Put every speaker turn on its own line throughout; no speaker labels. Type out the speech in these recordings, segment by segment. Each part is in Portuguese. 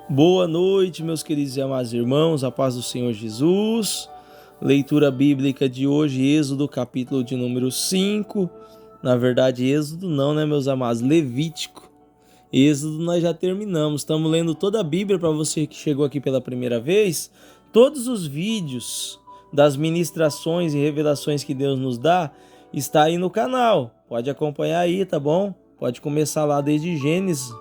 Boa noite, meus queridos e amados irmãos, a paz do Senhor Jesus. Leitura bíblica de hoje, Êxodo, capítulo de número 5. Na verdade, Êxodo não, né, meus amados? Levítico. Êxodo nós já terminamos. Estamos lendo toda a Bíblia para você que chegou aqui pela primeira vez. Todos os vídeos das ministrações e revelações que Deus nos dá está aí no canal. Pode acompanhar aí, tá bom? Pode começar lá desde Gênesis,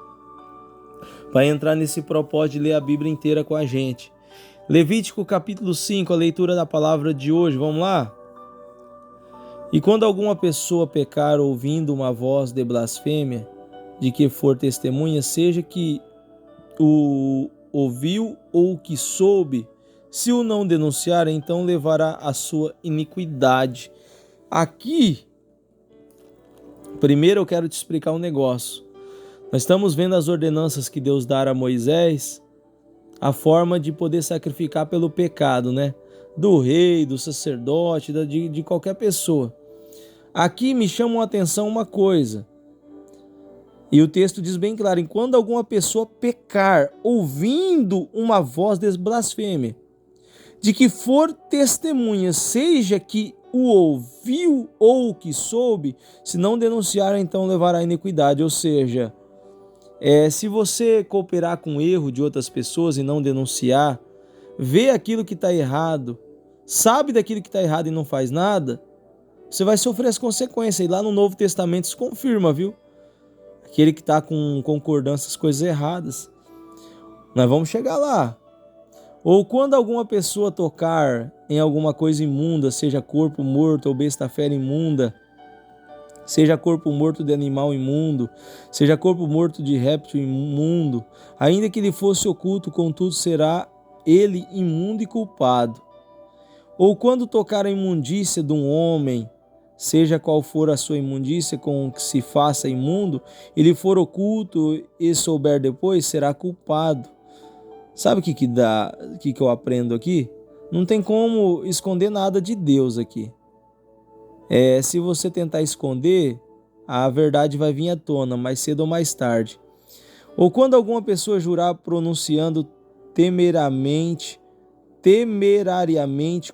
para entrar nesse propósito de ler a Bíblia inteira com a gente. Levítico capítulo 5, a leitura da palavra de hoje, vamos lá? E quando alguma pessoa pecar ouvindo uma voz de blasfêmia, de que for testemunha, seja que o ouviu ou que soube, se o não denunciar, então levará a sua iniquidade. Aqui, primeiro eu quero te explicar um negócio. Nós estamos vendo as ordenanças que Deus dá a Moisés, a forma de poder sacrificar pelo pecado, né? Do rei, do sacerdote, de qualquer pessoa. Aqui me chama a atenção uma coisa. E o texto diz bem claro: enquanto alguma pessoa pecar, ouvindo uma voz de blasfêmia, de que for testemunha, seja que o ouviu ou o que soube, se não denunciar, então levará a iniquidade. Ou seja, se você cooperar com o erro de outras pessoas e não denunciar, vê aquilo que está errado, sabe daquilo que está errado e não faz nada, você vai sofrer as consequências. E lá no Novo Testamento se confirma, viu? Aquele que está com concordância às coisas erradas. Nós vamos chegar lá. Ou quando alguma pessoa tocar em alguma coisa imunda, seja corpo morto ou besta fera imunda, seja corpo morto de animal imundo, seja corpo morto de réptil imundo, ainda que ele fosse oculto, contudo será ele imundo e culpado. Ou quando tocar a imundícia de um homem, seja qual for a sua imundícia com que se faça imundo, ele for oculto e souber depois, será culpado. Sabe o que eu aprendo aqui? Não tem como esconder nada de Deus aqui. Se você tentar esconder, a verdade vai vir à tona, mais cedo ou mais tarde. Ou quando alguma pessoa jurar pronunciando temerariamente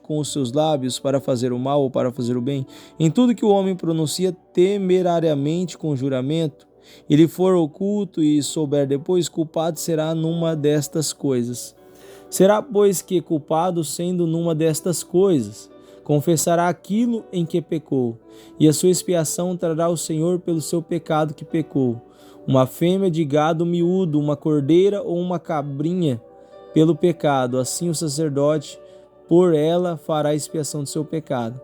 com os seus lábios para fazer o mal ou para fazer o bem, em tudo que o homem pronuncia temerariamente com juramento, ele for oculto e souber depois, culpado será numa destas coisas. Será, pois, que culpado sendo numa destas coisas, confessará aquilo em que pecou, e a sua expiação trará o Senhor pelo seu pecado que pecou. Uma fêmea de gado miúdo, uma cordeira ou uma cabrinha pelo pecado, assim o sacerdote por ela fará expiação do seu pecado.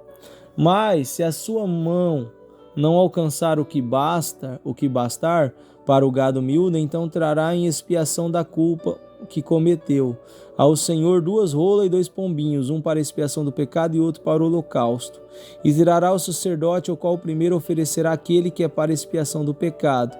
Mas se a sua mão não alcançar o que bastar para o gado miúdo, então trará em expiação da culpa que cometeu ao Senhor 2 rolas e 2 pombinhos, um para a expiação do pecado e outro para o holocausto. E tirará o sacerdote, ao qual primeiro oferecerá aquele que é para a expiação do pecado,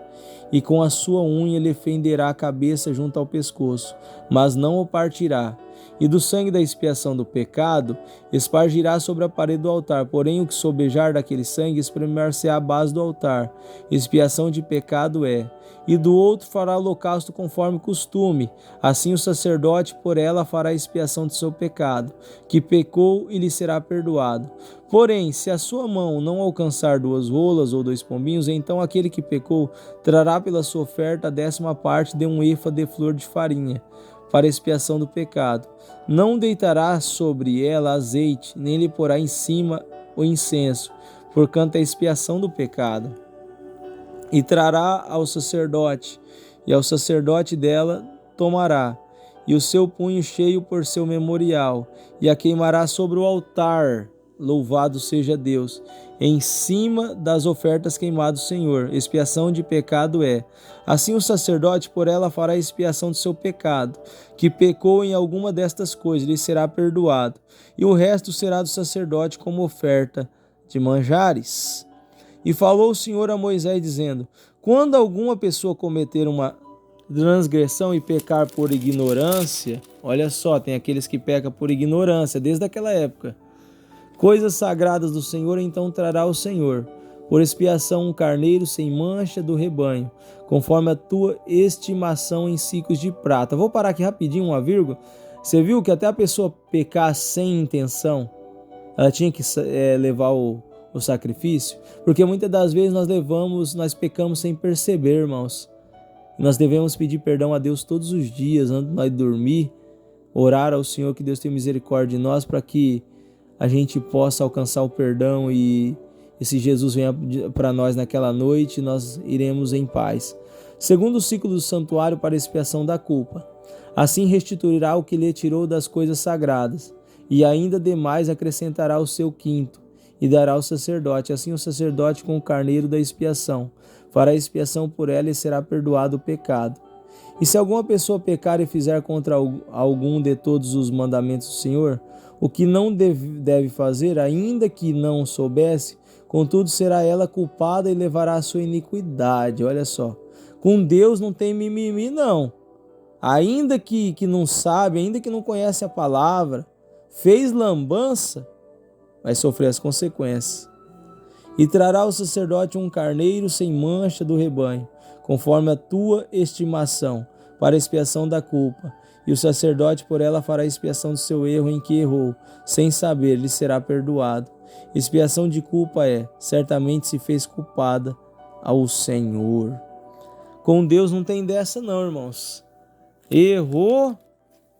e com a sua unha lhe fenderá a cabeça junto ao pescoço, mas não o partirá. E do sangue da expiação do pecado espargirá sobre a parede do altar, porém o que sobejar daquele sangue espremer-se-á à base do altar. Expiação de pecado é. E do outro fará holocausto conforme costume, assim o sacerdote por ela fará expiação de seu pecado, que pecou e lhe será perdoado. Porém, se a sua mão não alcançar 2 rolas ou 2 pombinhos, então aquele que pecou trará pela sua oferta a 10ª parte de um efa de flor de farinha, para expiação do pecado. Não deitará sobre ela azeite, nem lhe porá em cima o incenso, porquanto é expiação do pecado. E trará ao sacerdote, e ao sacerdote dela tomará, e o seu punho cheio por seu memorial, e a queimará sobre o altar. Louvado seja Deus, em cima das ofertas queimadas do Senhor. Expiação de pecado é. Assim o sacerdote por ela fará expiação do seu pecado, que pecou em alguma destas coisas, lhe será perdoado, e o resto será do sacerdote como oferta de manjares. E falou o Senhor a Moisés, dizendo: quando alguma pessoa cometer uma transgressão e pecar por ignorância, olha só, tem aqueles que pecam por ignorância, desde aquela época, coisas sagradas do Senhor, então trará o Senhor Por expiação, um carneiro sem mancha do rebanho, conforme a tua estimação em ciclos de prata. Vou parar aqui rapidinho, uma vírgula. Você viu que até a pessoa pecar sem intenção, ela tinha que levar o sacrifício? Porque muitas das vezes nós pecamos sem perceber, irmãos. Nós devemos pedir perdão a Deus todos os dias, antes de nós dormir, orar ao Senhor que Deus tenha misericórdia de nós, para que a gente possa alcançar o perdão e se Jesus venha para nós naquela noite, nós iremos em paz. Segundo o ciclo do santuário para expiação da culpa. Assim restituirá o que lhe tirou das coisas sagradas, e ainda demais acrescentará o seu quinto, e dará ao sacerdote. Assim o sacerdote com o carneiro da expiação fará expiação por ela e será perdoado o pecado. E se alguma pessoa pecar e fizer contra algum de todos os mandamentos do Senhor, o que não deve fazer, ainda que não soubesse, contudo será ela culpada e levará a sua iniquidade. Olha só, com Deus não tem mimimi não. Ainda que não sabe, ainda que não conhece a palavra, fez lambança, vai sofrer as consequências. E trará o sacerdote um carneiro sem mancha do rebanho, conforme a tua estimação, para expiação da culpa. E o sacerdote por ela fará expiação do seu erro em que errou, sem saber, lhe será perdoado. Expiação de culpa certamente se fez culpada ao Senhor. Com Deus não tem dessa não, irmãos. Errou,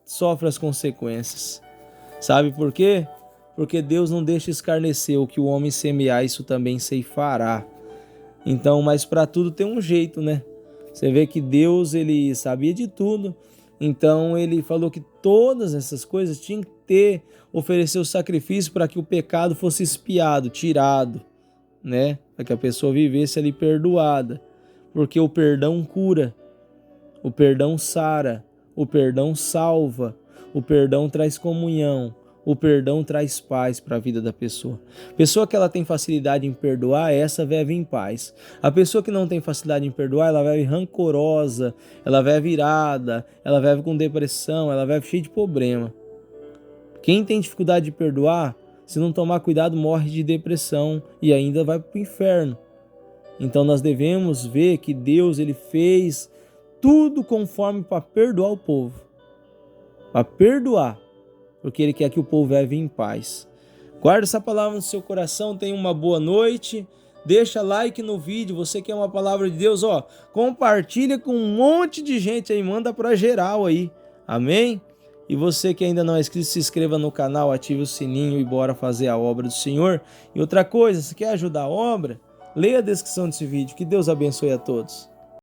sofre as consequências. Sabe por quê? Porque Deus não deixa escarnecer, o que o homem semear, isso também ceifará. Então, mas para tudo tem um jeito, né? Você vê que Deus, ele sabia de tudo, então ele falou que todas essas coisas tinham que oferecer o sacrifício para que o pecado fosse expiado, tirado, né? Para que a pessoa vivesse ali perdoada, porque o perdão cura, o perdão sara, o perdão salva, o perdão traz comunhão, o perdão traz paz para a vida da pessoa. A pessoa que ela tem facilidade em perdoar, essa vive em paz. A pessoa que não tem facilidade em perdoar, ela vive rancorosa, ela vive irada, ela vive com depressão, ela vive cheia de problema. Quem tem dificuldade de perdoar, se não tomar cuidado, morre de depressão e ainda vai para o inferno. Então nós devemos ver que Deus, ele fez tudo conforme para perdoar o povo. Para perdoar. Porque ele quer que o povo viva em paz. Guarda essa palavra no seu coração, tenha uma boa noite, deixa like no vídeo, você quer uma palavra de Deus, compartilha com um monte de gente aí, manda para geral aí, amém? E você que ainda não é inscrito, se inscreva no canal, ative o sininho e bora fazer a obra do Senhor. E outra coisa, se quer ajudar a obra, leia a descrição desse vídeo, que Deus abençoe a todos.